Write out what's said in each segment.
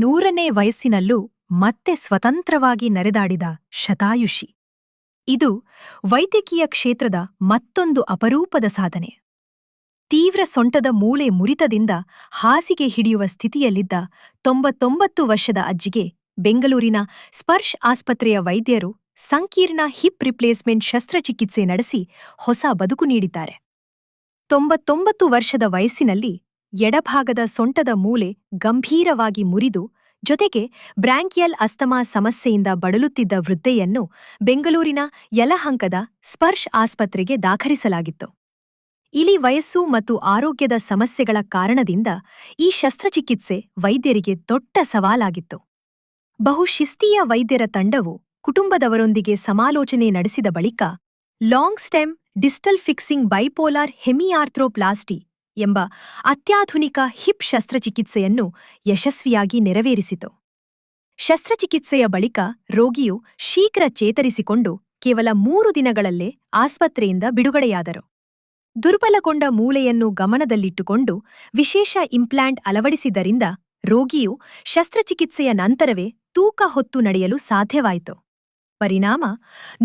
100ನೇ ವಯಸ್ಸಿನಲ್ಲೂ ಮತ್ತೆ ಸ್ವತಂತ್ರವಾಗಿ ನಡೆದಾಡಿದ ಶತಾಯುಷಿ. ಇದು ವೈದ್ಯಕೀಯ ಕ್ಷೇತ್ರದ ಮತ್ತೊಂದು ಅಪರೂಪದ ಸಾಧನೆ. ತೀವ್ರ ಸೊಂಟದ ಮೂಳೆ ಮುರಿತದಿಂದ ಹಾಸಿಗೆ ಹಿಡಿಯುವ ಸ್ಥಿತಿಯಲ್ಲಿದ್ದ 99 ವರ್ಷದ ಅಜ್ಜಿಗೆ ಬೆಂಗಳೂರಿನ ಸ್ಪರ್ಶ್ ಆಸ್ಪತ್ರೆಯ ವೈದ್ಯರು ಸಂಕೀರ್ಣ ಹಿಪ್ ರಿಪ್ಲೇಸ್ಮೆಂಟ್ ಶಸ್ತ್ರಚಿಕಿತ್ಸೆ ನಡೆಸಿ ಹೊಸ ಬದುಕು ನೀಡಿದ್ದಾರೆ. 99 ವರ್ಷದ ವಯಸ್ಸಿನಲ್ಲಿ ಎಡಭಾಗದ ಸೊಂಟದ ಮೂಳೆ ಗಂಭೀರವಾಗಿ ಮುರಿದು ಜೊತೆಗೆ ಬ್ರಾಂಕಿಯಲ್ ಅಸ್ತಮಾ ಸಮಸ್ಯೆಯಿಂದ ಬಳಲುತ್ತಿದ್ದ ವೃದ್ಧೆಯನ್ನು ಬೆಂಗಳೂರಿನ ಯಲಹಂಕದ ಸ್ಪರ್ಶ್ ಆಸ್ಪತ್ರೆಗೆ ದಾಖಲಿಸಲಾಗಿತ್ತು. ಇಳಿ ವಯಸ್ಸು ಮತ್ತು ಆರೋಗ್ಯದ ಸಮಸ್ಯೆಗಳ ಕಾರಣದಿಂದ ಈ ಶಸ್ತ್ರಚಿಕಿತ್ಸೆ ವೈದ್ಯರಿಗೆ ದೊಡ್ಡ ಸವಾಲಾಗಿತ್ತು. ಬಹುಶಿಸ್ತೀಯ ವೈದ್ಯರ ತಂಡವು ಕುಟುಂಬದವರೊಂದಿಗೆ ಸಮಾಲೋಚನೆ ನಡೆಸಿದ ಬಳಿಕ long stem distal fixing bipolar hemiarthroplasty ಎಂಬ ಅತ್ಯಾಧುನಿಕ ಹಿಪ್ ಶಸ್ತ್ರಚಿಕಿತ್ಸೆಯನ್ನು ಯಶಸ್ವಿಯಾಗಿ ನೆರವೇರಿಸಿತು. ಶಸ್ತ್ರಚಿಕಿತ್ಸೆಯ ಬಳಿಕ ರೋಗಿಯು ಶೀಘ್ರ ಚೇತರಿಸಿಕೊಂಡು ಕೇವಲ 3 ದಿನಗಳಲ್ಲೇ ಆಸ್ಪತ್ರೆಯಿಂದ ಬಿಡುಗಡೆಯಾದರು. ದುರ್ಬಲಗೊಂಡ ಮೂಳೆಯನ್ನು ಗಮನದಲ್ಲಿಟ್ಟುಕೊಂಡು ವಿಶೇಷ ಇಂಪ್ಲಾಂಟ್ ಅಳವಡಿಸಿದ್ದರಿಂದ ರೋಗಿಯು ಶಸ್ತ್ರಚಿಕಿತ್ಸೆಯ ನಂತರವೇ ತೂಕ ಹೊತ್ತು ನಡೆಯಲು ಸಾಧ್ಯವಾಯಿತು. ಪರಿಣಾಮ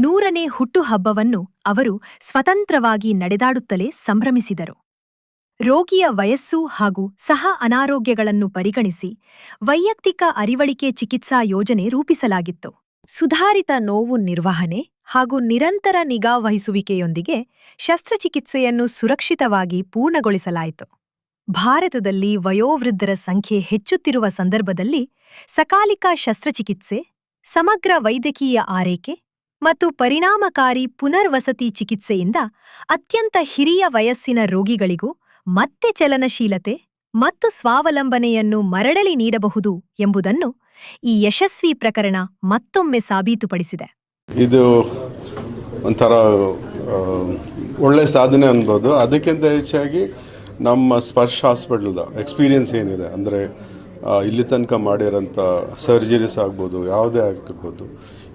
100ನೇ ಹುಟ್ಟುಹಬ್ಬವನ್ನು ಅವರು ಸ್ವತಂತ್ರವಾಗಿ ನಡೆದಾಡುತ್ತಲೇ ಸಂಭ್ರಮಿಸಿದರು. ರೋಗಿಯ ವಯಸ್ಸು ಹಾಗೂ ಸಹ ಅನಾರೋಗ್ಯಗಳನ್ನು ಪರಿಗಣಿಸಿ ವೈಯಕ್ತಿಕ ಅರಿವಳಿಕೆ ಚಿಕಿತ್ಸಾ ಯೋಜನೆ ರೂಪಿಸಲಾಗಿತ್ತು. ಸುಧಾರಿತ ನೋವು ನಿರ್ವಹಣೆ ಹಾಗೂ ನಿರಂತರ ನಿಗಾ ವಹಿಸುವಿಕೆಯೊಂದಿಗೆ ಶಸ್ತ್ರಚಿಕಿತ್ಸೆಯನ್ನು ಸುರಕ್ಷಿತವಾಗಿ ಪೂರ್ಣಗೊಳಿಸಲಾಯಿತು. ಭಾರತದಲ್ಲಿ ವಯೋವೃದ್ಧರ ಸಂಖ್ಯೆ ಹೆಚ್ಚುತ್ತಿರುವ ಸಂದರ್ಭದಲ್ಲಿ ಸಕಾಲಿಕ ಶಸ್ತ್ರಚಿಕಿತ್ಸೆ, ಸಮಗ್ರ ವೈದ್ಯಕೀಯ ಆರೈಕೆ ಮತ್ತು ಪರಿಣಾಮಕಾರಿ ಪುನರ್ವಸತಿ ಚಿಕಿತ್ಸೆಯಿಂದ ಅತ್ಯಂತ ಹಿರಿಯ ವಯಸ್ಸಿನ ರೋಗಿಗಳಿಗೂ ಮತ್ತೆ ಚಲನಶೀಲತೆ ಮತ್ತು ಸ್ವಾವಲಂಬನೆಯನ್ನು ಮರಳಿ ನೀಡಬಹುದು ಎಂಬುದನ್ನು ಈ ಯಶಸ್ವಿ ಪ್ರಕರಣ ಮತ್ತೊಮ್ಮೆ ಸಾಬೀತುಪಡಿಸಿದೆ. ಇದು ಒಂಥರ ಒಳ್ಳೆ ಸಾಧನೆ ಅನ್ಬೋದು. ಅದಕ್ಕಿಂತ ಹೆಚ್ಚಾಗಿ ನಮ್ಮ ಸ್ಪರ್ಶ್ ಹಾಸ್ಪಿಟಲ್ದ ಎಕ್ಸ್ಪೀರಿಯನ್ಸ್ ಏನಿದೆ ಅಂದರೆ ಇಲ್ಲಿ ತನಕ ಮಾಡಿರೋಂಥ ಸರ್ಜರೀಸ್ ಆಗ್ಬೋದು, ಯಾವುದೇ ಆಗಿರ್ಬೋದು,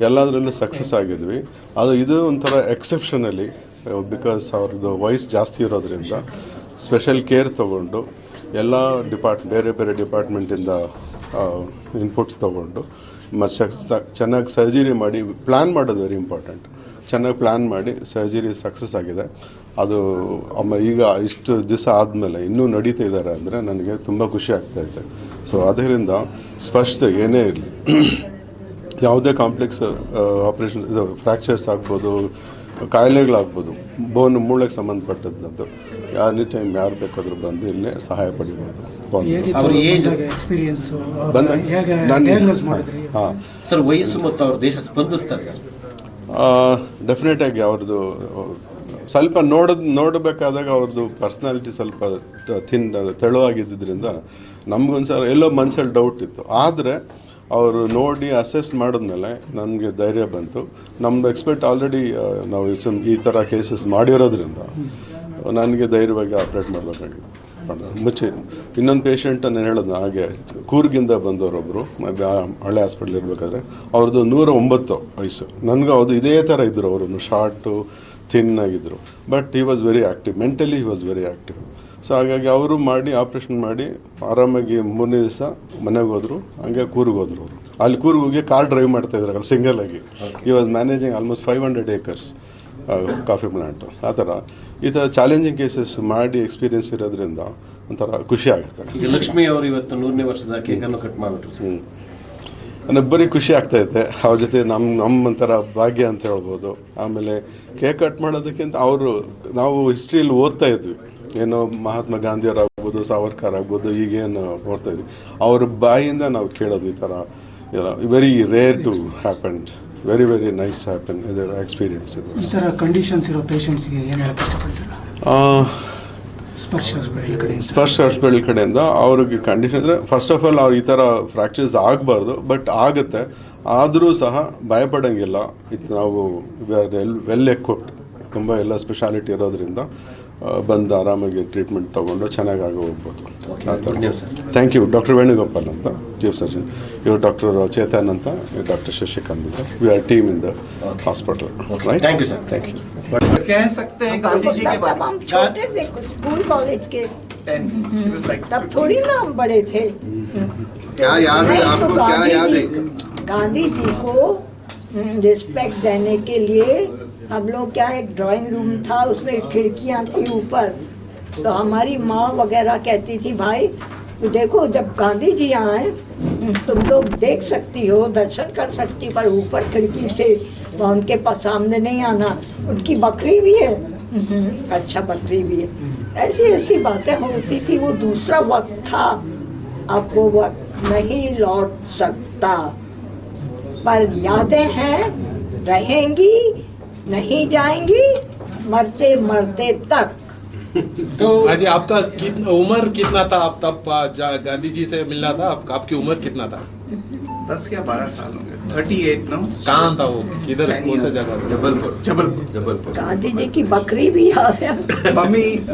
ಎಲ್ಲದರಲ್ಲೂ ಸಕ್ಸಸ್ ಆಗಿದ್ವಿ. ಇದು ಒಂಥರ ಎಕ್ಸೆಪ್ಷನಲಿ, ಬಿಕಾಸ್ ಅವ್ರದ್ದು ವಯಸ್ಸು ಜಾಸ್ತಿ ಇರೋದ್ರಿಂದ ಸ್ಪೆಷಲ್ ಕೇರ್ ತೊಗೊಂಡು ಎಲ್ಲ ಬೇರೆ ಬೇರೆ ಡಿಪಾರ್ಟ್ಮೆಂಟಿಂದ ಇನ್ಪುಟ್ಸ್ ತೊಗೊಂಡು ಮತ್ತು ಚೆನ್ನಾಗಿ ಸರ್ಜರಿ ಮಾಡಿ ಪ್ಲ್ಯಾನ್ ಮಾಡೋದು ವೆರಿ ಇಂಪಾರ್ಟೆಂಟ್. ಚೆನ್ನಾಗಿ ಪ್ಲ್ಯಾನ್ ಮಾಡಿ ಸರ್ಜರಿ ಸಕ್ಸಸ್ ಆಗಿದೆ. ಅದು ಈಗ ಇಷ್ಟು ದಿವಸ ಆದಮೇಲೆ ಇನ್ನೂ ನಡೀತಾ ಇದ್ದಾರೆ ಅಂದರೆ ನನಗೆ ತುಂಬ ಖುಷಿ ಆಗ್ತಾಯಿದೆ. ಸೊ ಅದರಿಂದ ಸ್ಪಷ್ಟ ಏನೇ ಇರಲಿ, ಯಾವುದೇ ಕಾಂಪ್ಲೆಕ್ಸ್ ಆಪ್ರೇಷನ್, ಫ್ರ್ಯಾಕ್ಚರ್ಸ್ ಆಗ್ಬೋದು, ಕಾಯಿಲೆಗಳಾಗ್ಬೋದು, ಮೂಳೆಗೆ ಸಂಬಂಧಪಟ್ಟದ್ದು ಎನಿ ಟೈಮ್ ಯಾರು ಬೇಕಾದರೂ ಬಂದು ಇಲ್ಲೇ ಸಹಾಯ ಪಡಿಬೋದು. ಸರ್, ವಯಸ್ಸು ಮತ್ತು ಅವ್ರ ದೇಹ ಸ್ಪಂದಿಸ್ತಾ ಸರ್? ಡೆಫಿನೆಟಾಗಿ ಅವ್ರದ್ದು ಸ್ವಲ್ಪ ನೋಡಬೇಕಾದಾಗ ಅವ್ರದ್ದು ಪರ್ಸ್ನಾಲಿಟಿ ಸ್ವಲ್ಪ ತೆಳುವಾಗಿದ್ದರಿಂದ ನಮಗೊಂದ್ಸಲ ಎಲ್ಲೋ ಮನಸ್ಸಲ್ಲಿ ಡೌಟ್ ಇತ್ತು. ಆದರೆ ಅವರು ನೋಡಿ ಅಸೆಸ್ ಮಾಡಿದ್ಮೇಲೆ ನನಗೆ ಧೈರ್ಯ ಬಂತು. ನಮ್ಮದು ಎಕ್ಸ್ಪರ್ಟ್ ಆಲ್ರೆಡಿ ನಾವು ಈ ಥರ ಕೇಸಸ್ ಮಾಡಿರೋದ್ರಿಂದ ನನಗೆ ಧೈರ್ಯವಾಗಿ ಆಪ್ರೇಟ್ ಮಾಡಬೇಕಾಗಿತ್ತು. ಮುಚ್ಚೆ ಇನ್ನೊಂದು ಪೇಷಂಟ್ ನಾನು ಹೇಳೋದು, ಹಾಗೆ ಕೂರ್ಗಿಂದ ಬಂದವರೊಬ್ಬರು ಹಳೆ ಹಾಸ್ಪಿಟ್ಲ್ ಇರಬೇಕಾದ್ರೆ ಅವ್ರದ್ದು 109 ವಯಸ್ಸು. ನನಗೆ ಅದು ಇದೇ ಥರ ಇದ್ದರು. ಅವರು ಶಾರ್ಟು ಥಿನ್ ಆಗಿದ್ದರು, but he was very active, mentally he was very active. So ಹಾಗಾಗಿ ಅವರು ಮಾಡಿ ಆಪ್ರೇಷನ್ ಮಾಡಿ ಆರಾಮಾಗಿ 3ನೇ ದಿವಸ ಮನೆಗೆ ಹೋದರು. ಹಂಗೆ ಕೂರ್ಗೆ ಹೋದರು. ಅವರು ಅಲ್ಲಿ ಕೂರ್ಗೆ ಹೋಗಿ ಕಾರ್ ಡ್ರೈವ್ ಮಾಡ್ತಾಯಿದ್ರು ಸಿಂಗಲ್ ಆಗಿ. He was managing almost 500 acres coffee plant. ಆ ಥರ ಈ ಥರ ಚಾಲೆಂಜಿಂಗ್ ಕೇಸಸ್ ಮಾಡಿ ಎಕ್ಸ್ಪೀರಿಯನ್ಸ್ ಇರೋದ್ರಿಂದ ಒಂಥರ ಖುಷಿ ಆಗುತ್ತೆ. ಈಗ ಲಕ್ಷ್ಮಿ ಅವರು ಇವತ್ತು 100ನೇ ವರ್ಷದ ಕೇಕನ್ನು ಕಟ್ ಮಾಡಿಬಿಟ್ರು. ನನಗೊಬ್ಬರಿಗೆ ಖುಷಿ ಆಗ್ತಾಯಿದೆ. ಅವ್ರ ಜೊತೆ ನಮ್ಮ ಒಂಥರ ಭಾಗ್ಯ ಅಂತ ಹೇಳ್ಬೋದು. ಆಮೇಲೆ ಕೇಕ್ ಕಟ್ ಮಾಡೋದಕ್ಕಿಂತ ನಾವು ಹಿಸ್ಟ್ರಿಯಲ್ಲಿ ಓದ್ತಾ ಇದ್ವಿ, ಏನೋ ಮಹಾತ್ಮ ಗಾಂಧಿಯವರಾಗ್ಬೋದು, ಸಾವರ್ಕರ್ ಆಗ್ಬೋದು, ಈಗೇನು ನೋಡ್ತಾ ಇದ್ವಿ, ಅವ್ರ ಬಾಯಿಂದ ನಾವು ಕೇಳೋದು ಈ ಥರ very rare to happen, very very nice happen. ಇದು ಎಕ್ಸ್ಪೀರಿಯನ್ಸ್. ಇದು ಈ ಥರ ಕಂಡೀಷನ್ಸ್ ಇರೋ ಪೇಷಂಟ್ಸ್ಗೆ ಏನು ಹೇಳಕ್ಕೆ ಇಷ್ಟಪಡ್ತೀರಾ? ಸ್ಪರ್ಶ್ ಹಾಸ್ಪಿಟಲ್ ಕಡೆಯಿಂದ ಅವ್ರಿಗೆ ಕಂಡೀಷನ್ ಅಂದರೆ, ಫಸ್ಟ್ ಆಫ್ ಆಲ್ ಅವ್ರು ಈ ಥರ ಫ್ರ್ಯಾಕ್ಚರ್ಸ್ ಆಗಬಾರ್ದು, ಬಟ್ ಆಗುತ್ತೆ. ಆದರೂ ಸಹ ಭಯಪಡೋಂಗಿಲ್ಲ. ಇದು ನಾವು ವೆಲ್ ಎಕ್ವಿಪ್ಡ್, ತುಂಬ ಎಲ್ಲ ಸ್ಪೆಷಾಲಿಟಿ ಇರೋದ್ರಿಂದ ಬಂದು ಆರಾಮಾಗಿ ಟ್ರೀಟ್ಮೆಂಟ್ ತೊಗೊಂಡು ಚೆನ್ನಾಗಿ ಹೋಗ್ಬೋದು. ಆ ಥರ. Thank you. ಡಾಕ್ಟರ್ ವೇಣುಗೋಪಾಲ್ ಅಂತ ಚೀಫ್ ಸರ್ಜನ್, ಇವರು ಡಾಕ್ಟರ್ ಚೇತನ್ ಅಂತ, ಡಾಕ್ಟರ್ ಶಶಿಕಾಂತ್ ಅಂತ. We are team in the hospital. Right? Thank you sir. Thank you. कह सकते हैं गांधी जी के बारे में? छोटे थे, स्कूल कॉलेज के 10. She was like, तब थोड़ी ना हम बड़े थे। क्या याद है नहीं, तो आपको, क्या गांधी याद जी- है? गांधी जी को रिस्पेक्ट देने के लिए हम लोग क्या, एक ड्राइंग रूम था, उसमें खिड़कियां थी ऊपर, तो हमारी माँ वगैरह कहती थी भाई तो देखो जब गांधी जी आए तुम लोग देख सकती हो, दर्शन कर सकती, पर ऊपर खिड़की से तो उनके पास सामने नहीं आना, उनकी बकरी भी है। अच्छा बकरी भी है। ऐसी ऐसी बातें होती थी। वो दूसरा वक्त था, अब वो वक्त नहीं लौट सकता, पर यादें हैं, रहेंगी, नहीं जाएंगी, मरते मरते तक। तो अजय आपका उम्र कितना था आप तब गांधी जी से मिलना था? आपकी उम्र कितना था? 10 या 12 साल होंगे। 38 नो। कहाँ था वो? किधर? 10 कौन सा years. जगह? जबलपुर। गांधी जी की बकरी भी याद है। मम्मी